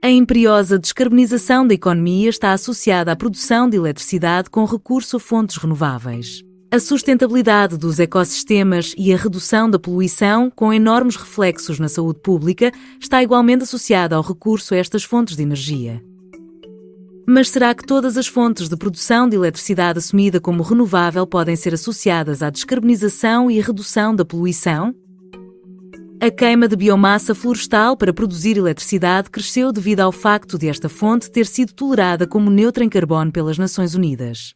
A imperiosa descarbonização da economia está associada à produção de eletricidade com recurso a fontes renováveis. A sustentabilidade dos ecossistemas e a redução da poluição, com enormes reflexos na saúde pública, está igualmente associada ao recurso a estas fontes de energia. Mas será que todas as fontes de produção de eletricidade assumida como renovável podem ser associadas à descarbonização e à redução da poluição? A queima de biomassa florestal para produzir eletricidade cresceu devido ao facto de esta fonte ter sido tolerada como neutra em carbono pelas Nações Unidas.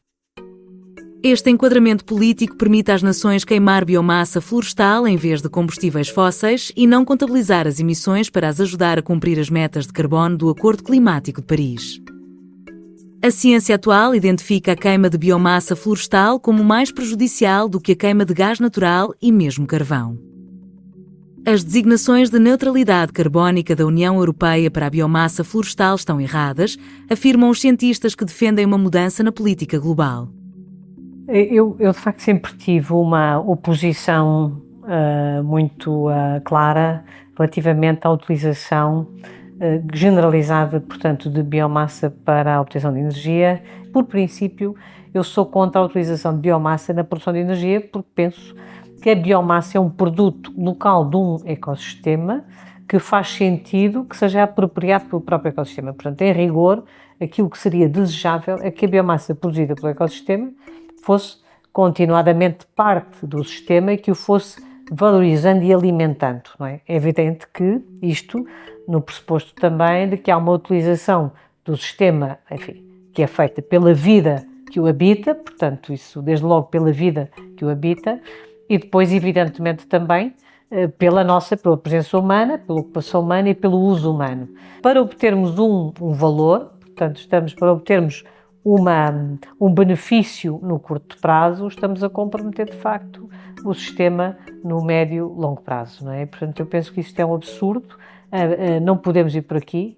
Este enquadramento político permite às nações queimar biomassa florestal em vez de combustíveis fósseis e não contabilizar as emissões para as ajudar a cumprir as metas de carbono do Acordo Climático de Paris. A ciência atual identifica a queima de biomassa florestal como mais prejudicial do que a queima de gás natural e mesmo carvão. As designações de neutralidade carbónica da União Europeia para a biomassa florestal estão erradas, afirmam os cientistas que defendem uma mudança na política global. Eu de facto sempre tive uma oposição muito clara relativamente à utilização generalizada, portanto, de biomassa para a obtenção de energia. Por princípio, eu sou contra a utilização de biomassa na produção de energia porque penso que a biomassa é um produto local de um ecossistema que faz sentido que seja apropriado pelo próprio ecossistema. Portanto, em rigor, aquilo que seria desejável é que a biomassa produzida pelo ecossistema fosse continuadamente parte do sistema e que o fosse valorizando e alimentando, não é? É evidente que isto, no pressuposto também de que há uma utilização do sistema, enfim, que é feita pela vida que o habita, portanto, isso desde logo pela vida que o habita, e depois, evidentemente, também pela presença humana, pela ocupação humana e pelo uso humano. Para obtermos um valor, portanto, para obtermos um benefício no curto prazo, estamos a comprometer, de facto, o sistema no médio e longo prazo, não é? Portanto, eu penso que isto é um absurdo, não podemos ir por aqui.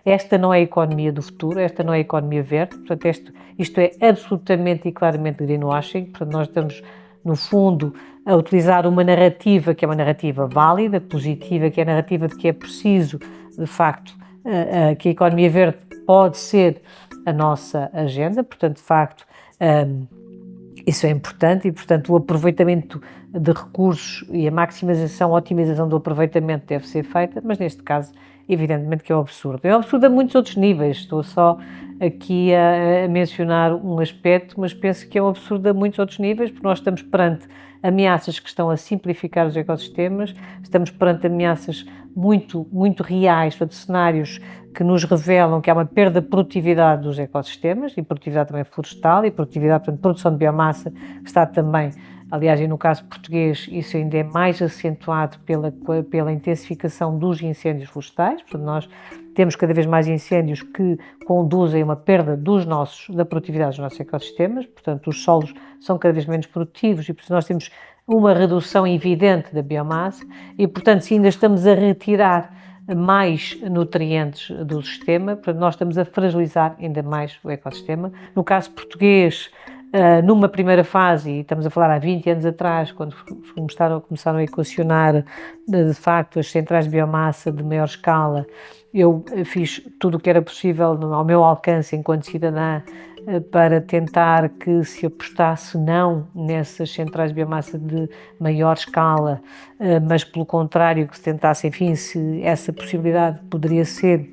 Esta não é a economia do futuro, esta não é a economia verde, portanto, isto é absolutamente e claramente greenwashing, portanto, nós estamos, no fundo, a utilizar uma narrativa que é uma narrativa válida, positiva, que é a narrativa de que é preciso, de facto, que a economia verde pode ser a nossa agenda, portanto, de facto, isso é importante e, portanto, o aproveitamento de recursos e a maximização, a otimização do aproveitamento deve ser feita, mas neste caso, evidentemente que é um absurdo. É um absurdo a muitos outros níveis, estou só aqui a mencionar um aspecto, mas penso que é um absurdo a muitos outros níveis, porque nós estamos perante ameaças que estão a simplificar os ecossistemas, estamos perante ameaças muito, muito reais, portanto, cenários que nos revelam que há uma perda de produtividade dos ecossistemas, e produtividade também florestal, e produtividade, portanto, produção de biomassa, que está também, aliás, e no caso português, isso ainda é mais acentuado pela intensificação dos incêndios florestais, portanto, nós temos cada vez mais incêndios que conduzem a uma perda da produtividade dos nossos ecossistemas, portanto, os solos são cada vez menos produtivos e, portanto, nós temos uma redução evidente da biomassa e, portanto, se ainda estamos a retirar mais nutrientes do sistema, portanto, nós estamos a fragilizar ainda mais o ecossistema. No caso português, numa primeira fase, e estamos a falar há 20 anos atrás, quando começaram a equacionar, de facto, as centrais de biomassa de maior escala, eu fiz tudo o que era possível ao meu alcance enquanto cidadã para tentar que se apostasse não nessas centrais de biomassa de maior escala, mas pelo contrário que se tentasse, enfim, se essa possibilidade poderia ser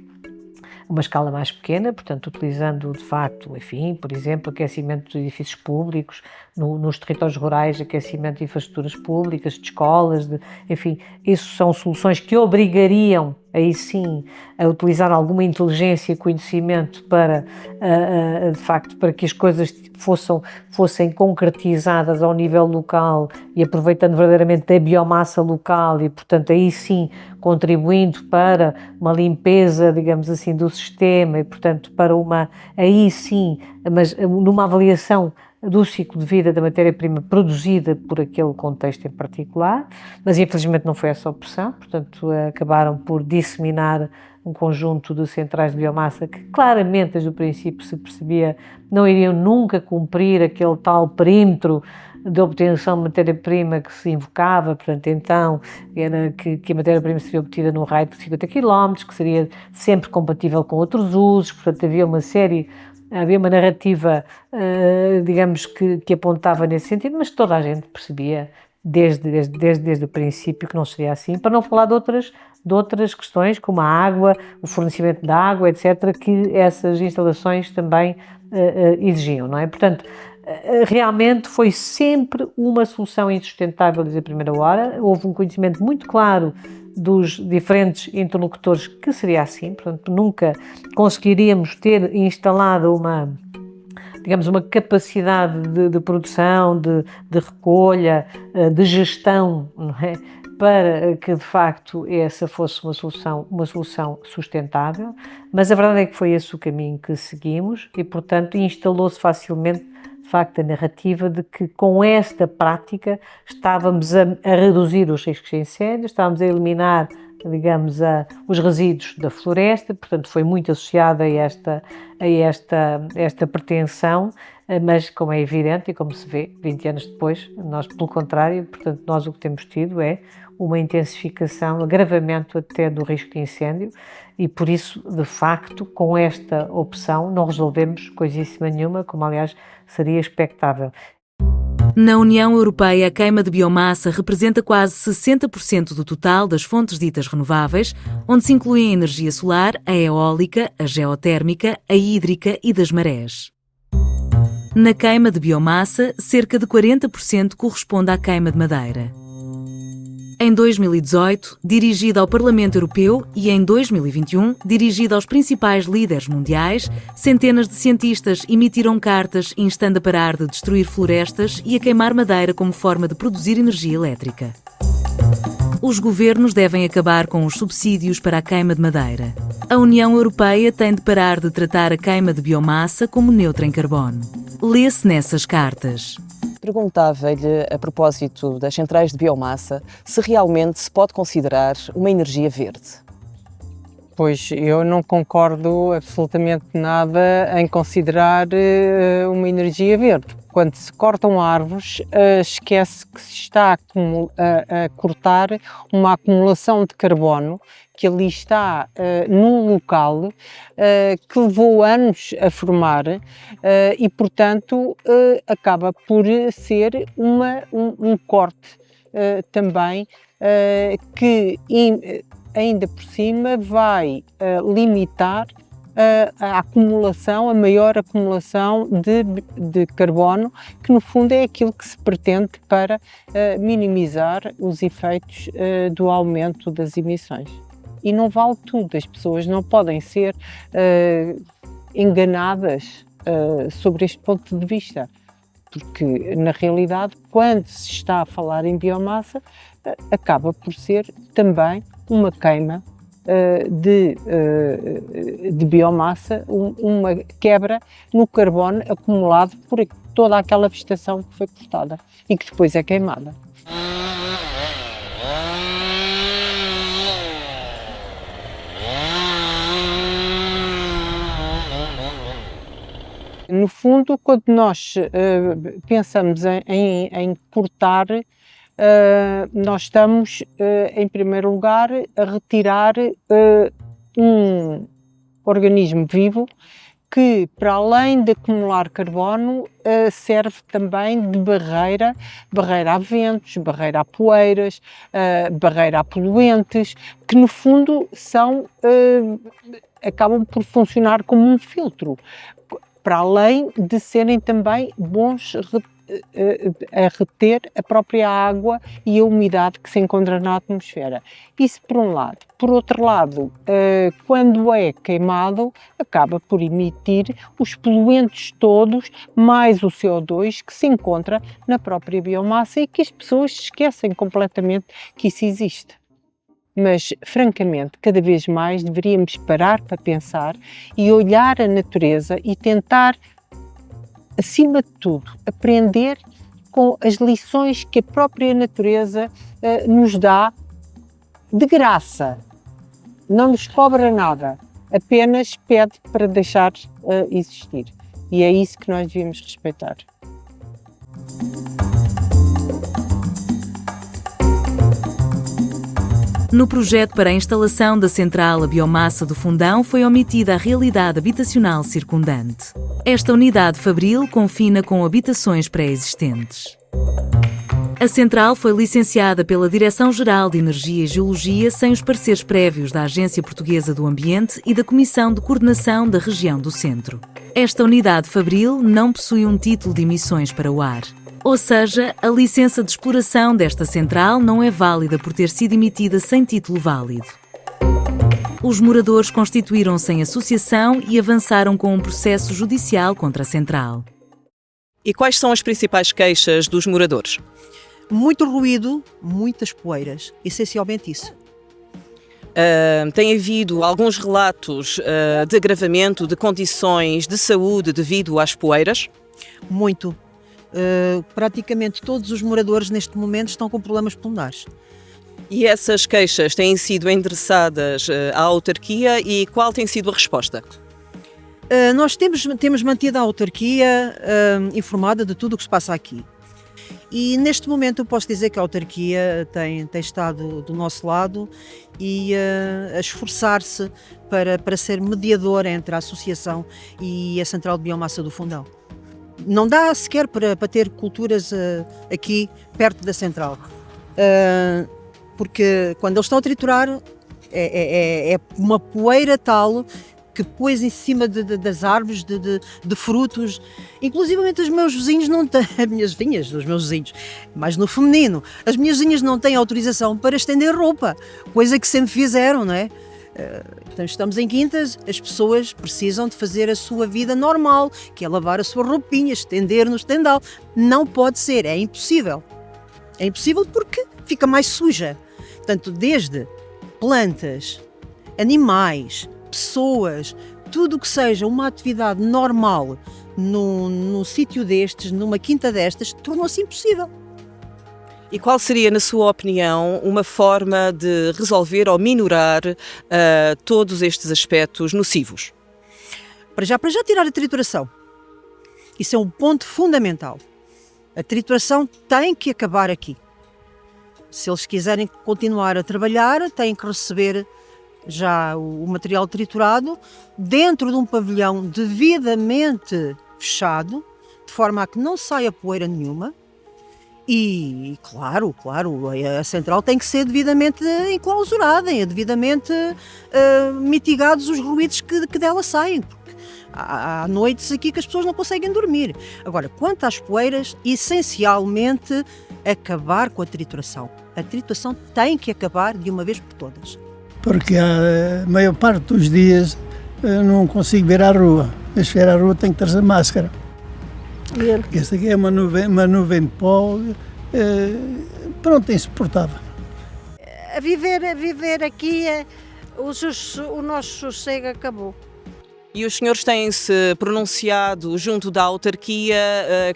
uma escala mais pequena, portanto, utilizando de facto, enfim, por exemplo, aquecimento de edifícios públicos, nos territórios rurais, aquecimento de infraestruturas públicas, de escolas, enfim, isso são soluções que obrigariam, aí sim, a utilizar alguma inteligência e conhecimento para, de facto, para que as coisas fossem concretizadas ao nível local e aproveitando verdadeiramente a biomassa local e, portanto, aí sim, contribuindo para uma limpeza, digamos assim, do sistema e, portanto, aí sim, mas numa avaliação do ciclo de vida da matéria-prima produzida por aquele contexto em particular, mas infelizmente não foi essa a opção, portanto acabaram por disseminar um conjunto de centrais de biomassa que claramente desde o princípio se percebia não iriam nunca cumprir aquele tal perímetro de obtenção de matéria-prima que se invocava, portanto, então, era que a matéria-prima seria obtida num raio de 50 km, que seria sempre compatível com outros usos, portanto, havia uma narrativa, digamos, que apontava nesse sentido, mas toda a gente percebia desde o princípio que não seria assim, para não falar de outras questões, como a água, o fornecimento da água, etc., que essas instalações também exigiam, não é? Portanto, realmente foi sempre uma solução insustentável desde a primeira hora, houve um conhecimento muito claro dos diferentes interlocutores que seria assim, portanto, nunca conseguiríamos ter instalado uma capacidade de produção, de recolha, de gestão, não é? Para que, de facto, essa fosse uma solução sustentável, mas a verdade é que foi esse o caminho que seguimos e, portanto, instalou-se facilmente, de facto, a narrativa de que com esta prática estávamos a reduzir os riscos de incêndio, estávamos a eliminar, digamos, os resíduos da floresta, portanto foi muito associada a esta pretensão, mas como é evidente e como se vê 20 anos depois, nós pelo contrário, portanto nós o que temos tido é uma intensificação, agravamento até do risco de incêndio e por isso, de facto, com esta opção não resolvemos coisíssima nenhuma, como aliás seria expectável. Na União Europeia, a queima de biomassa representa quase 60% do total das fontes ditas renováveis, onde se incluem a energia solar, a eólica, a geotérmica, a hídrica e das marés. Na queima de biomassa, cerca de 40% corresponde à queima de madeira. Em 2018, dirigida ao Parlamento Europeu e em 2021, dirigida aos principais líderes mundiais, centenas de cientistas emitiram cartas instando a parar de destruir florestas e a queimar madeira como forma de produzir energia elétrica. Os governos devem acabar com os subsídios para a queima de madeira. A União Europeia tem de parar de tratar a queima de biomassa como neutra em carbono. Lê-se nessas cartas. Perguntava-lhe, a propósito das centrais de biomassa, se realmente se pode considerar uma energia verde. Pois eu não concordo absolutamente nada em considerar uma energia verde. Quando se cortam árvores, esquece que se está a cortar uma acumulação de carbono que ali está num local que levou anos a formar e, portanto, acaba por ser um corte também que ainda por cima vai limitar a maior acumulação de carbono, que no fundo é aquilo que se pretende para minimizar os efeitos do aumento das emissões. E não vale tudo, as pessoas não podem ser enganadas sobre este ponto de vista, porque na realidade, quando se está a falar em biomassa, acaba por ser também uma queima de biomassa, uma quebra no carbono acumulado por toda aquela vegetação que foi cortada e que depois é queimada. No fundo, quando nós pensamos em cortar, nós estamos, em primeiro lugar, a retirar um organismo vivo que, para além de acumular carbono, serve também de barreira a ventos, barreira a poeiras, barreira a poluentes, que no fundo acabam por funcionar como um filtro, para além de serem também bons a reter a própria água e a umidade que se encontra na atmosfera. Isso por um lado. Por outro lado, quando é queimado, acaba por emitir os poluentes todos, mais o CO2 que se encontra na própria biomassa e que as pessoas esquecem completamente que isso existe. Mas, francamente, cada vez mais deveríamos parar para pensar e olhar a natureza e tentar, acima de tudo, aprender com as lições que a própria natureza nos dá de graça. Não nos cobra nada, apenas pede para deixar existir. E é isso que nós devíamos respeitar. No projeto para a instalação da central, a biomassa do Fundão foi omitida a realidade habitacional circundante. Esta unidade fabril confina com habitações pré-existentes. A central foi licenciada pela Direção-Geral de Energia e Geologia sem os pareceres prévios da Agência Portuguesa do Ambiente e da Comissão de Coordenação da Região do Centro. Esta unidade fabril não possui um título de emissões para o ar. Ou seja, a licença de exploração desta central não é válida por ter sido emitida sem título válido. Os moradores constituíram-se em associação e avançaram com um processo judicial contra a central. E quais são as principais queixas dos moradores? Muito ruído, muitas poeiras, essencialmente isso. Tem havido alguns relatos de agravamento de condições de saúde devido às poeiras? Muito. Praticamente todos os moradores neste momento estão com problemas pulmonares. E essas queixas têm sido endereçadas à autarquia e qual tem sido a resposta? Nós temos mantido a autarquia informada de tudo o que se passa aqui. E neste momento eu posso dizer que a autarquia tem estado do nosso lado e a esforçar-se para ser mediadora entre a associação e a central de biomassa do Fundão. Não dá sequer para ter culturas aqui perto da central, porque quando eles estão a triturar é uma poeira tal que pôs em cima das árvores, de frutos. Inclusivamente os meus vizinhos não têm, as minhas vinhas, os meus vizinhos, mas no feminino, as minhas vizinhas não têm autorização para estender roupa, coisa que sempre fizeram, não é? Portanto, estamos em quintas, as pessoas precisam de fazer a sua vida normal, que é lavar a sua roupinha, estender no estendal. Não pode ser, é impossível. É impossível porque fica mais suja. Portanto, desde plantas, animais, pessoas, tudo o que seja uma atividade normal num sítio destes, numa quinta destas, tornou-se impossível. E qual seria, na sua opinião, uma forma de resolver ou minorar todos estes aspectos nocivos? Para já tirar a trituração. Isso é um ponto fundamental. A trituração tem que acabar aqui. Se eles quiserem continuar a trabalhar, têm que receber já o material triturado dentro de um pavilhão devidamente fechado, de forma a que não saia poeira nenhuma. E, claro, a central tem que ser devidamente enclausurada, devidamente mitigados os ruídos que dela saem, porque há noites aqui que as pessoas não conseguem dormir. Agora, quanto às poeiras, essencialmente acabar com a trituração. A trituração tem que acabar de uma vez por todas. Porque a maior parte dos dias não consigo vir à rua. Se vir à rua tenho que trazer máscara. Porque esta aqui é uma nuvem de pó, pronto, é insuportável. A viver aqui, o nosso sossego acabou. E os senhores têm-se pronunciado junto da autarquia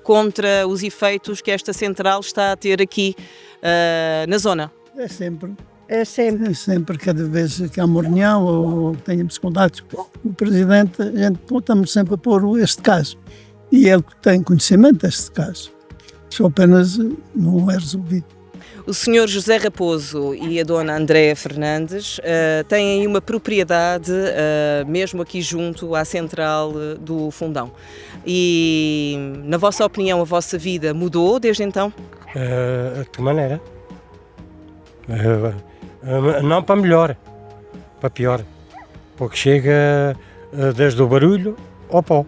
contra os efeitos que esta central está a ter aqui na zona? É sempre. É sempre. É sempre, cada vez que há uma reunião ou tenhamos contatos com o Presidente, a gente estamos sempre a pôr este caso. E ele tem conhecimento deste caso. Só apenas não é resolvido. O Sr. José Raposo e a Dona Andréa Fernandes têm aí uma propriedade mesmo aqui junto à central do Fundão. E, na vossa opinião, a vossa vida mudou desde então? De que maneira? Não para melhor, para pior. Porque chega desde o barulho ao pó.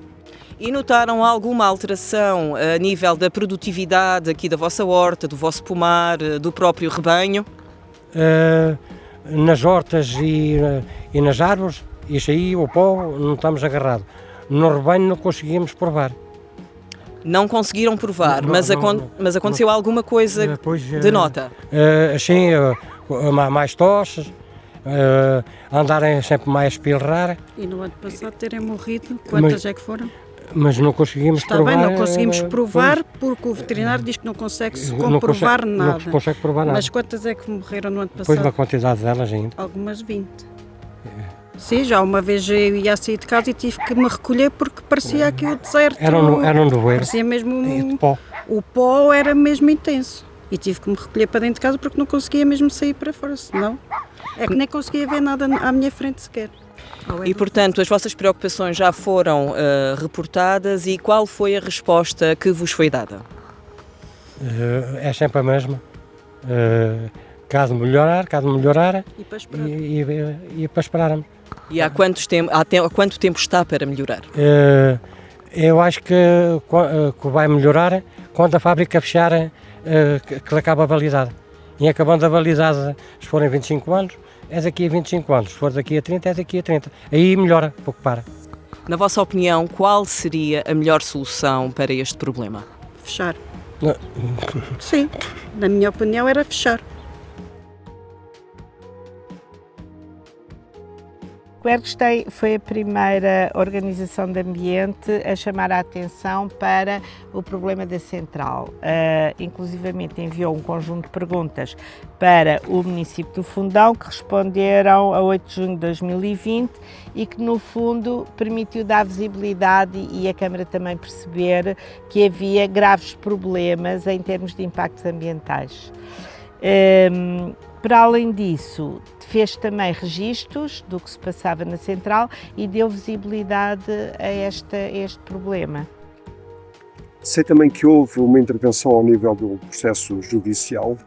E notaram alguma alteração a nível da produtividade aqui da vossa horta, do vosso pomar, do próprio rebanho? Nas hortas e nas árvores, isso aí, o pó, não estamos agarrados. No rebanho não conseguimos provar. Não conseguiram provar, mas aconteceu alguma coisa de nota? Assim, mais tosses, andarem sempre mais a espirrar. E no ano passado terem morrido, quantas é que foram? Mas não conseguimos provar. Está bem, não conseguimos provar porque o veterinário diz que não consegue comprovar nada. Não consegue provar nada. Mas quantas é que morreram no ano passado? Depois uma quantidade delas ainda. Algumas 20. Sim, já uma vez eu ia sair de casa e tive que me recolher porque parecia aqui o deserto. Era um nevoeiro. Parecia mesmo pó. O pó era mesmo intenso. E tive que me recolher para dentro de casa porque não conseguia mesmo sair para fora, senão É que nem conseguia ver nada à minha frente sequer. E, portanto, as vossas preocupações já foram reportadas e qual foi a resposta que vos foi dada? É sempre a mesma. Caso melhorar, E para esperar. e para esperarmos. E há quanto tempo está para melhorar? Eu acho que vai melhorar quando a fábrica fechar, que acaba a validade. E acabando a validade, se forem 25 anos, é daqui a 25 anos. Se for daqui a 30, é daqui a 30. Aí melhora, pouco para. Na vossa opinião, qual seria a melhor solução para este problema? Fechar. Não. Sim, na minha opinião era fechar. Quercus foi a primeira organização de ambiente a chamar a atenção para o problema da central. Inclusivamente enviou um conjunto de perguntas para o município do Fundão, que responderam a 8 de junho de 2020 e que, no fundo, permitiu dar visibilidade e a Câmara também perceber que havia graves problemas em termos de impactos ambientais. Para além disso, fez também registros do que se passava na central e deu visibilidade a este problema. Sei também que houve uma intervenção ao nível do processo judicial,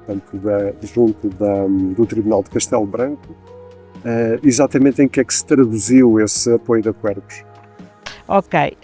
portanto, junto do Tribunal de Castelo Branco. Exatamente em que é que se traduziu esse apoio da Quercus? Ok,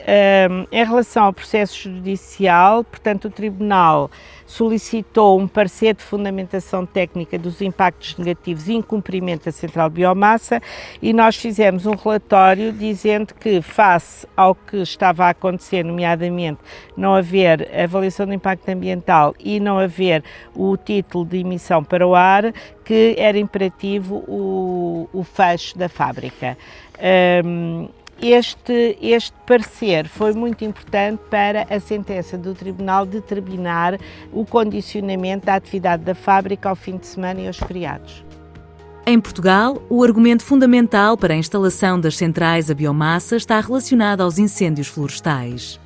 em relação ao processo judicial, portanto, o Tribunal solicitou um parecer de fundamentação técnica dos impactos negativos e incumprimento da central de biomassa e nós fizemos um relatório dizendo que, face ao que estava a acontecer, nomeadamente não haver avaliação de impacto ambiental e não haver o título de emissão para o ar, que era imperativo o fecho da fábrica. Este parecer foi muito importante para a sentença do Tribunal determinar o condicionamento da atividade da fábrica ao fim de semana e aos feriados. Em Portugal, o argumento fundamental para a instalação das centrais a biomassa está relacionado aos incêndios florestais.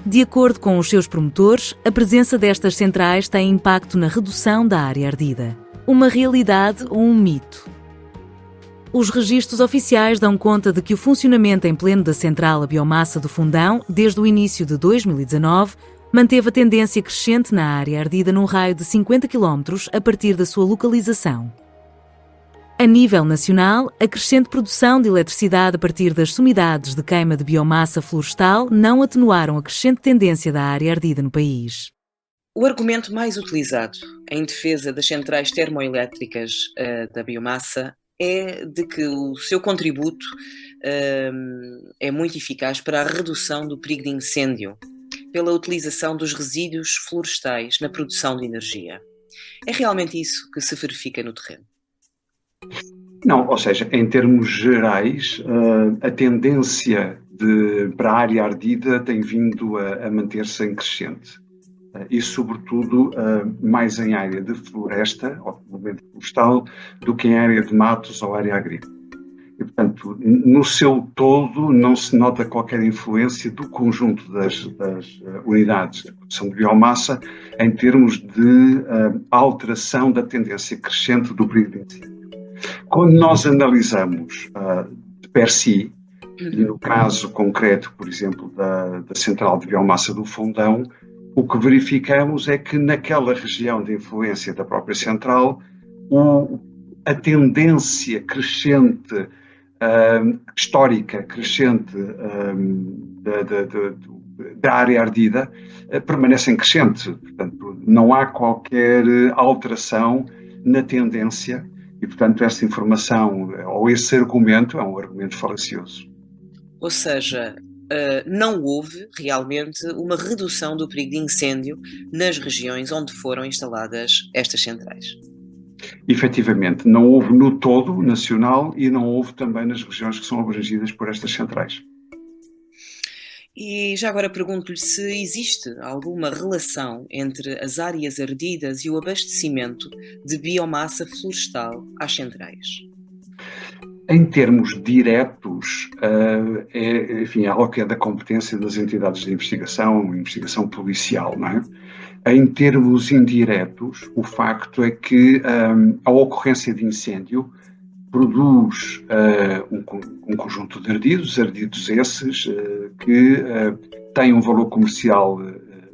De acordo com os seus promotores, a presença destas centrais tem impacto na redução da área ardida. Uma realidade ou um mito? Os registros oficiais dão conta de que o funcionamento em pleno da central a biomassa do Fundão, desde o início de 2019, manteve a tendência crescente na área ardida num raio de 50 km a partir da sua localização. A nível nacional, a crescente produção de eletricidade a partir das sumidades de queima de biomassa florestal não atenuaram a crescente tendência da área ardida no país. O argumento mais utilizado em defesa das centrais termoelétricas da biomassa é de que o seu contributo é muito eficaz para a redução do perigo de incêndio, pela utilização dos resíduos florestais na produção de energia. É realmente isso que se verifica no terreno? Não, ou seja, em termos gerais, a tendência para a área ardida tem vindo a manter-se em crescente. E, sobretudo, mais em área de floresta, ou desenvolvimento florestal, do que em área de matos ou área agrícola. E, portanto, no seu todo, não se nota qualquer influência do conjunto das unidades de produção de biomassa em termos de alteração da tendência crescente do perigo de incêndio. Quando nós analisamos de per si, e no caso concreto, por exemplo, da central de biomassa do Fundão, o que verificamos é que naquela região de influência da própria central, a tendência crescente, histórica crescente da área ardida permanece em crescente. Portanto, não há qualquer alteração na tendência e, portanto, essa informação ou esse argumento é um argumento falacioso. Ou seja, não houve realmente uma redução do perigo de incêndio nas regiões onde foram instaladas estas centrais. Efetivamente, não houve no todo nacional e não houve também nas regiões que são abrangidas por estas centrais. E já agora pergunto-lhe se existe alguma relação entre as áreas ardidas e o abastecimento de biomassa florestal às centrais. Em termos diretos, é algo que é da competência das entidades de investigação policial, não é? Em termos indiretos, o facto é que a ocorrência de incêndio produz um conjunto de ardidos esses que têm um valor comercial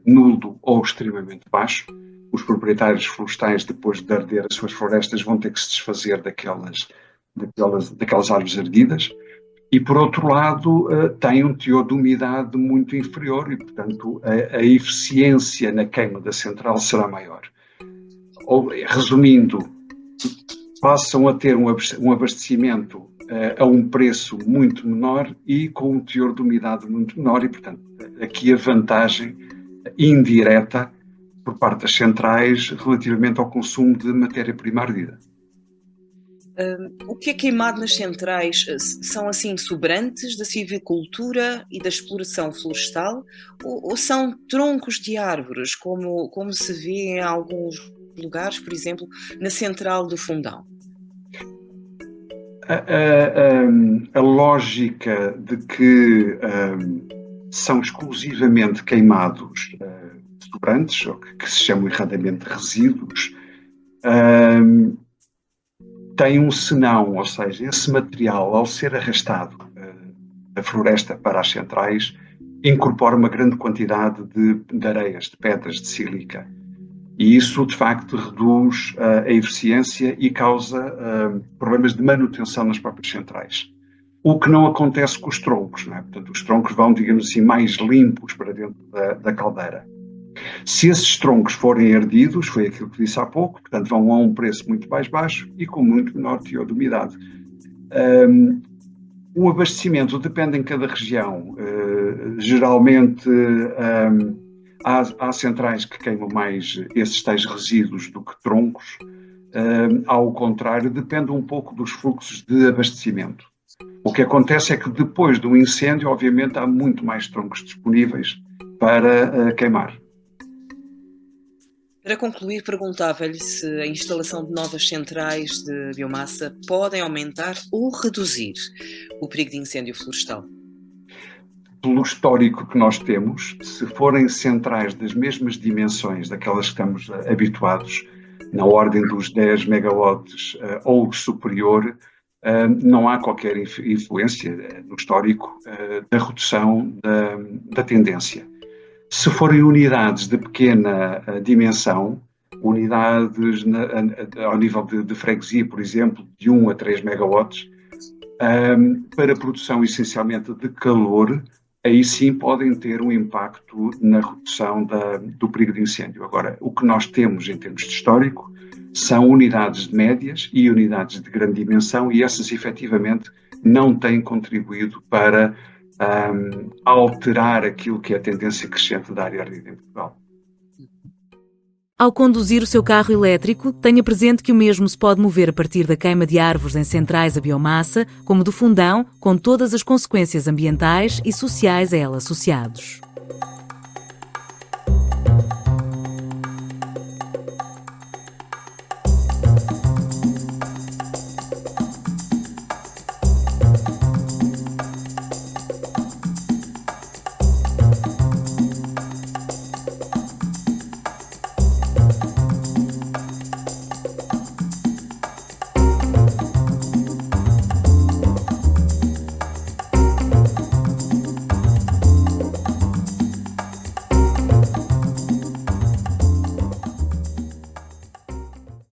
nulo ou extremamente baixo. Os proprietários florestais, depois de arder as suas florestas, vão ter que se desfazer daquelas árvores ardidas. E, por outro lado, tem um teor de umidade muito inferior e, portanto, a eficiência na queima da central será maior. Resumindo, passam a ter um abastecimento a um preço muito menor e com um teor de umidade muito menor e, portanto, aqui a vantagem indireta por parte das centrais relativamente ao consumo de matéria-prima ardida. O que é queimado nas centrais? São assim sobrantes da silvicultura e da exploração florestal ou são troncos de árvores, como se vê em alguns lugares, por exemplo, na central do Fundão? A lógica de que são exclusivamente queimados sobrantes, ou que se chamam erradamente resíduos, tem um senão, ou seja, esse material, ao ser arrastado da floresta para as centrais, incorpora uma grande quantidade de areias, de pedras, de sílica. E isso, de facto, reduz a eficiência e causa problemas de manutenção nas próprias centrais. O que não acontece com os troncos, não é? Portanto, os troncos vão, digamos assim, mais limpos para dentro da caldeira. Se esses troncos forem ardidos, foi aquilo que disse há pouco, portanto vão a um preço muito mais baixo e com muito menor teor de umidade. O abastecimento depende em cada região. Geralmente há centrais que queimam mais esses tais resíduos do que troncos. Ao contrário, depende um pouco dos fluxos de abastecimento. O que acontece é que depois do incêndio, obviamente, há muito mais troncos disponíveis para queimar. Para concluir, perguntava-lhe se a instalação de novas centrais de biomassa podem aumentar ou reduzir o perigo de incêndio florestal. Pelo histórico que nós temos, se forem centrais das mesmas dimensões daquelas que estamos habituados, na ordem dos 10 megawatts ou superior, não há qualquer influência no histórico da redução da tendência. Se forem unidades de pequena dimensão, unidades ao nível de freguesia, por exemplo, de 1 a 3 megawatts, para produção essencialmente de calor, aí sim podem ter um impacto na redução do perigo de incêndio. Agora, o que nós temos em termos de histórico são unidades médias e unidades de grande dimensão e essas efetivamente não têm contribuído para alterar aquilo que é a tendência crescente da área ardida em Portugal. Ao conduzir o seu carro elétrico, tenha presente que o mesmo se pode mover a partir da queima de árvores em centrais a biomassa, como do Fundão, com todas as consequências ambientais e sociais a ela associados.